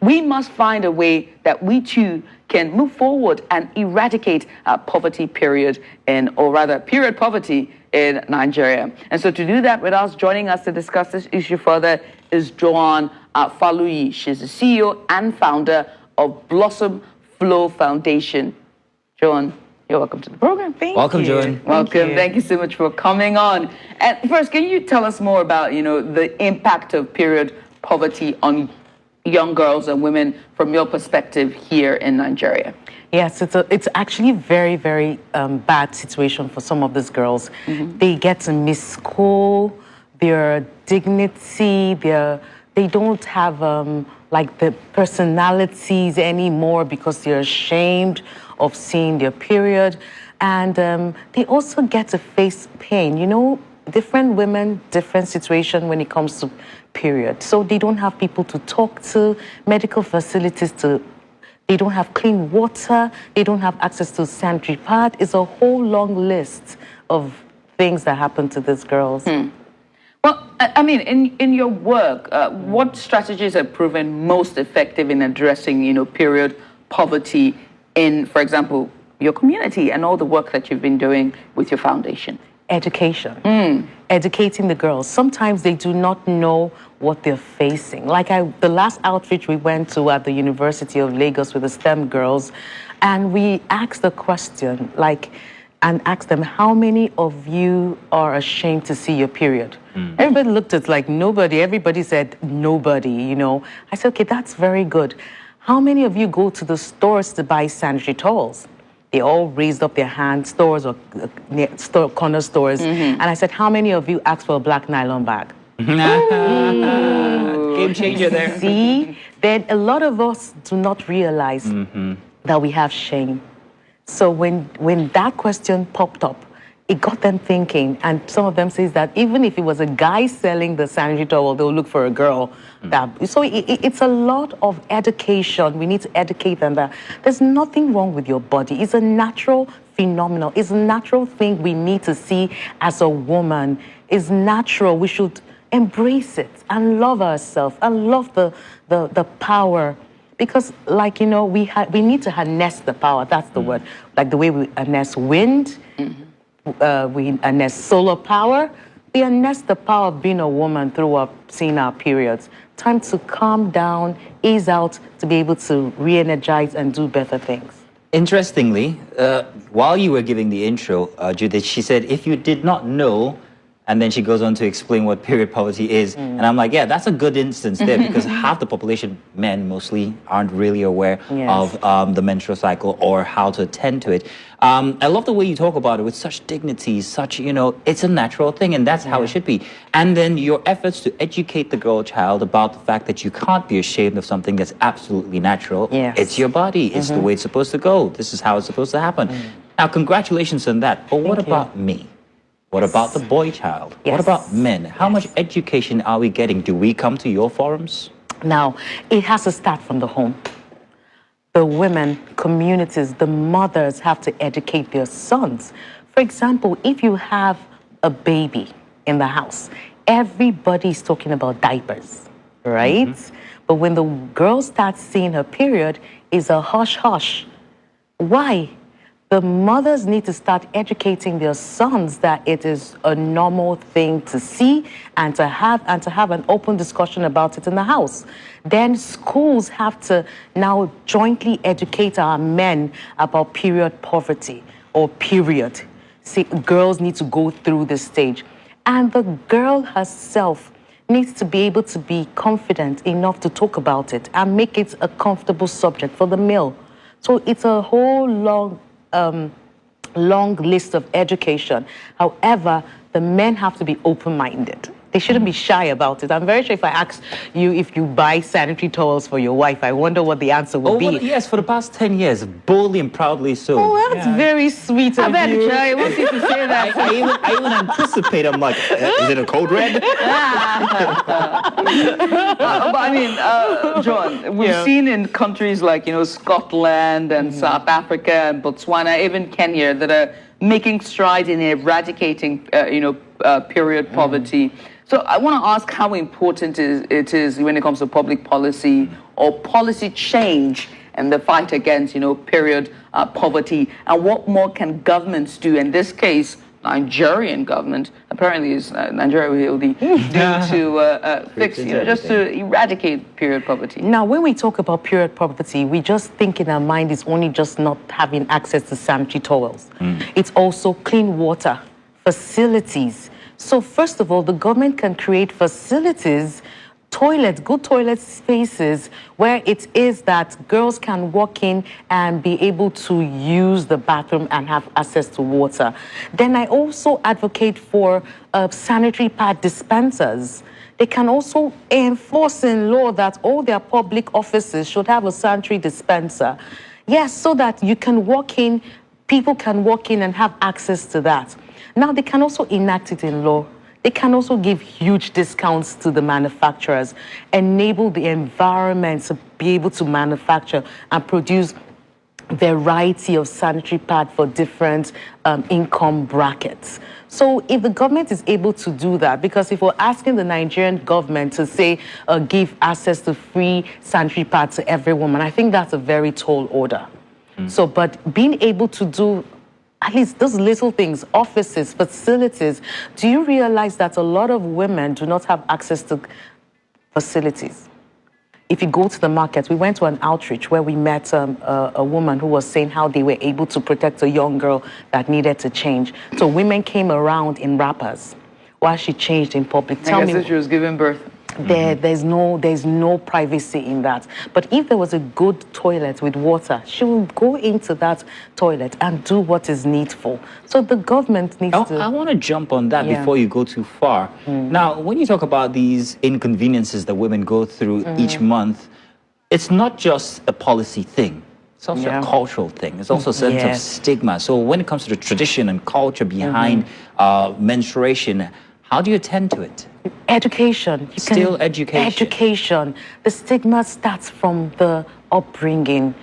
we must find a way that we too can move forward and eradicate poverty period period poverty in Nigeria. And so to do that with us, joining us to discuss this issue further is Joan Faluyi. She's the CEO and founder of Blossomflow Foundation. Joan, you're welcome to the program. Welcome, Joan. Welcome. Thank you so much for coming on. And first, can you tell us more about, the impact of period poverty on young girls and women from your perspective here in Nigeria? Yes, it's actually very, very bad situation for some of these girls. They get to miss school, their dignity, they don't have like the personalities anymore because they're ashamed of seeing their period. And they also get to face pain. Different women, different situation when it comes to period. So they don't have people to talk to, medical facilities they don't have clean water, they don't have access to sanitary pad. It's a whole long list of things that happen to these girls. Well, I mean, in your work, what strategies have proven most effective in addressing, period poverty in, for example, your community and all the work that you've been doing with your foundation? Education. Educating the girls. Sometimes they do not know what they're facing. Like the last outreach we went to at the University of Lagos with the STEM girls, and we asked the question, and asked them, how many of you are ashamed to see your period? Everybody looked at like nobody. Everybody said nobody, I said, okay, that's very good. How many of you go to the stores to buy sanitary towels? They all raised up their hands, stores or corner stores. And I said, how many of you asked for a black nylon bag? Game changer there. See, then a lot of us do not realize that we have shame. So when that question popped up, it got them thinking, and some of them says that even if it was a guy selling the sanitary towel, they'll look for a girl. So it's a lot of education. We need to educate them that there's nothing wrong with your body. It's a natural phenomenon. It's a natural thing we need to see as a woman. It's natural. We should embrace it and love ourselves and love the power. Because, we need to harness the power. That's the word. Like the way we harness wind, we harness solar power. We harness the power of being a woman through seeing our periods. Time to calm down, ease out, to be able to re-energize and do better things. Interestingly, while you were giving the intro, Judith, she said, if you did not know, and then she goes on to explain what period poverty is. And I'm like, yeah, that's a good instance there because half the population, men mostly, aren't really aware of the menstrual cycle or how to attend to it. I love the way you talk about it with such dignity, it's a natural thing, and that's how it should be. And then your efforts to educate the girl child about the fact that you can't be ashamed of something that's absolutely natural. It's your body. It's the way it's supposed to go. This is how it's supposed to happen. Now, congratulations on that. But what about me? What about the boy child? What about men? How much education are we getting? Do we come to your forums? Now, it has to start from the home. The women, communities, the mothers have to educate their sons. For example, if you have a baby in the house, everybody's talking about diapers, right? But when the girl starts seeing her period, it's a hush-hush. Why? The mothers need to start educating their sons that it is a normal thing to see and to have an open discussion about it in the house. Then schools have to now jointly educate our men about period poverty or period. See, girls need to go through this stage. And the girl herself needs to be able to be confident enough to talk about it and make it a comfortable subject for the male. So it's a whole long list of education. However, the men have to be open-minded. They shouldn't be shy about it. I'm very sure if I asked you if you buy sanitary towels for your wife, I wonder what the answer would be. Well, yes, for the past 10 years, boldly and proudly so. Oh, that's very sweet of you. I want you to say that. I even anticipate. I'm like, is it a code red? But I mean, Joan, we've seen in countries like, Scotland and South Africa and Botswana, even Kenya, that are making strides in eradicating, period poverty. So I want to ask how important it is when it comes to public policy or policy change and the fight against, period poverty, and what more can governments do? In this case, Nigerian government apparently is Nigeria will do to fix, just to eradicate period poverty. Now, when we talk about period poverty, we just think in our mind it's only just not having access to sanitary towels. It's also clean water, facilities. So first of all, the government can create facilities, toilets, good toilet spaces where it is that girls can walk in and be able to use the bathroom and have access to water. Then I also advocate for sanitary pad dispensers. They can also enforce in law that all their public offices should have a sanitary dispenser. Yes, so that you can walk in, people can walk in and have access to that. Now, they can also enact it in law. They can also give huge discounts to the manufacturers, enable the environment to be able to manufacture and produce a variety of sanitary pads for different income brackets. So if the government is able to do that, because if we're asking the Nigerian government to say, give access to free sanitary pads to every woman, I think that's a very tall order. So, but being able to do at least those little things, offices, facilities. Do you realize that a lot of women do not have access to facilities? If you go to the market, we went to an outreach where we met a woman who was saying how they were able to protect a young girl that needed to change. So women came around in wrappers while she changed in public. I guess she was giving birth. There's no privacy in that. But if there was a good toilet with water, she will go into that toilet and do what is needful. So the government needs to... I want to jump on that before you go too far. Now, when you talk about these inconveniences that women go through each month, it's not just a policy thing. It's also a cultural thing. It's also a sense of stigma. So when it comes to the tradition and culture behind menstruation, how do you attend to it? Education. Still education. Education. The stigma starts from the upbringing.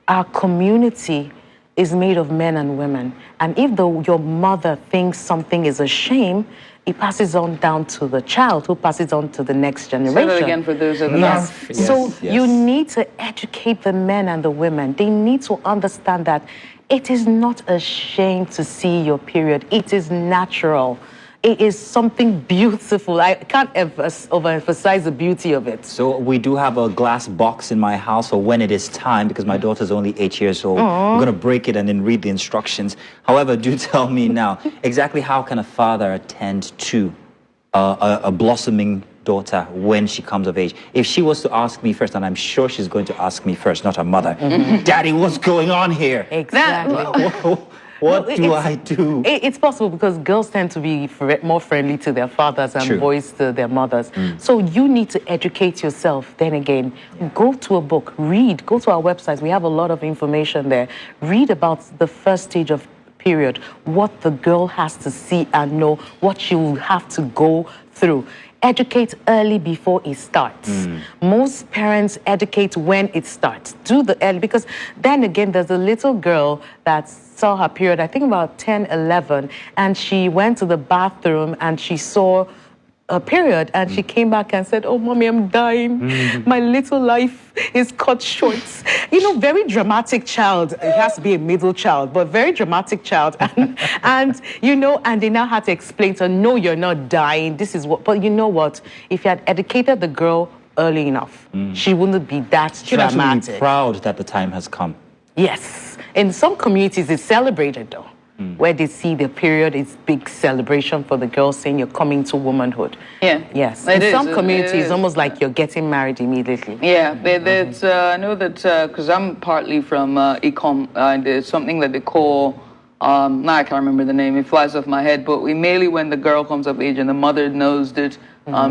Our community is made of men and women. And if your mother thinks something is a shame, it passes on down to the child, who passes on to the next generation. Say that again for those of us. So you need to educate the men and the women. They need to understand that it is not a shame to see your period. It is natural. It is something beautiful. I can't overemphasize the beauty of it. So we do have a glass box in my house for when it is time, because my daughter's only 8 years old. We're going to break it and then read the instructions. However, do tell me now, exactly how can a father attend to a blossoming daughter when she comes of age? If she was to ask me first, and I'm sure she's going to ask me first, not her mother, Daddy, what's going on here? Exactly. What do I do? It's possible because girls tend to be more friendly to their fathers and boys to their mothers. So you need to educate yourself. Then again, go to a book, read, go to our website. We have a lot of information there. Read about the first stage of period, what the girl has to see and know, what she will have to go through. Educate early before it starts. Most parents educate when it starts. Do the early, because then again, there's a little girl that saw her period, I think about 10, 11, and she went to the bathroom and she saw a period and she came back and said, oh, mommy, I'm dying. My little life is cut short. You know, very dramatic child. It has to be a middle child, but very dramatic child. And you know, and they now had to explain to her, no, you're not dying. This is what, but you know what? If you had educated the girl early enough, she wouldn't be that dramatic. She'd actually be proud that the time has come. Yes. In some communities, it's celebrated though. Where they see the period, it's big celebration for the girl saying you're coming to womanhood. Yeah. Yes. In some communities, it's almost like you're getting married immediately. Yeah. I know that because I'm partly from Ecom, and there's something that they call, now I can't remember the name, it flies off my head, but mainly when the girl comes of age and the mother knows that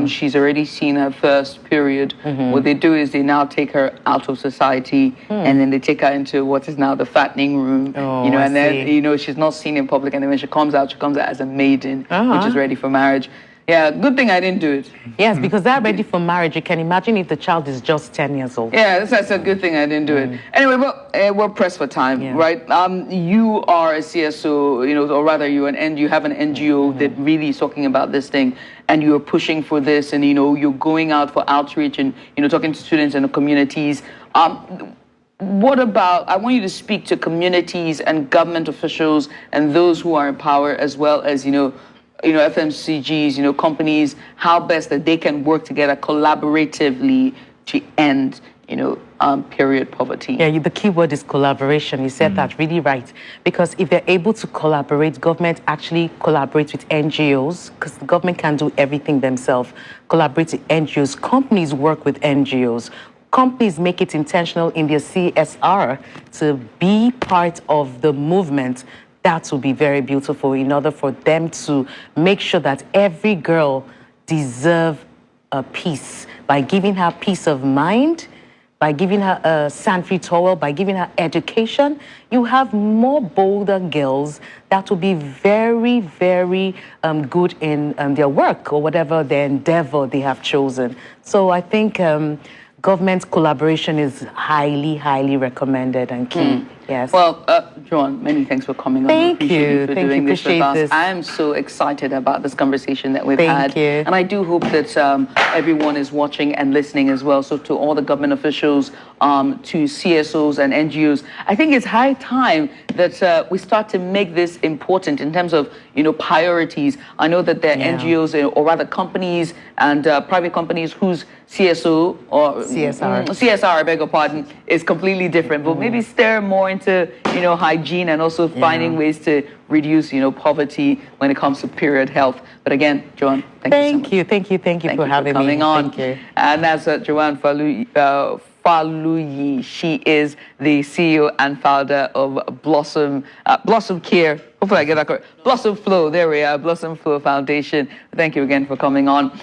she's already seen her first period, what they do is they now take her out of society and then they take her into what is now the fattening room, and then, she's not seen in public, and then when she comes out as a maiden, which is ready for marriage. Yeah, good thing I didn't do it. Yes, because they're ready for marriage. You can imagine if the child is just 10 years old. Yeah, that's a good thing I didn't do it. Anyway, we're pressed for time, Yeah. right? You are a CSO, or rather you have an NGO that really is talking about this thing, and you're pushing for this, and you're going out for outreach and talking to students and the communities. What about, I want you to speak to communities and government officials and those who are in power, as well as, FMCGs, companies, how best that they can work together collaboratively to end, period poverty. Yeah, the key word is collaboration. You said that really right. Because if they're able to collaborate, government actually collaborates with NGOs, because the government can't do everything themselves. Collaborate with NGOs. Companies work with NGOs. Companies make it intentional in their CSR to be part of the movement. That will be very beautiful in order for them to make sure that every girl deserves a peace by giving her peace of mind, by giving her a sand-free towel, by giving her education. You have more bolder girls that will be very, very good in their work or whatever their endeavor they have chosen. So I think government collaboration is highly, highly recommended and key. Yes. Well, Joan, many thanks for coming on. Thank Appreciate you. for Thank doing you. this with Appreciate us. this. I am so excited about this conversation that we've Thank had. you. And I do hope that everyone is watching and listening as well. So to all the government officials, to CSOs and NGOs, I think it's high time that we start to make this important in terms of, priorities. I know that there are NGOs, or rather companies and private companies whose CSO or CSR, I beg your pardon, is completely different. But maybe steer more into, hygiene and also finding ways to reduce, poverty when it comes to period health. But again, Joan, thank you so much. Thank you for having coming me. on. Thank you. And that's Joan Faluyi. She is the CEO and founder of Blossom Care. Hopefully I get that correct. Blossomflow. There we are. Blossomflow Foundation. Thank you again for coming on.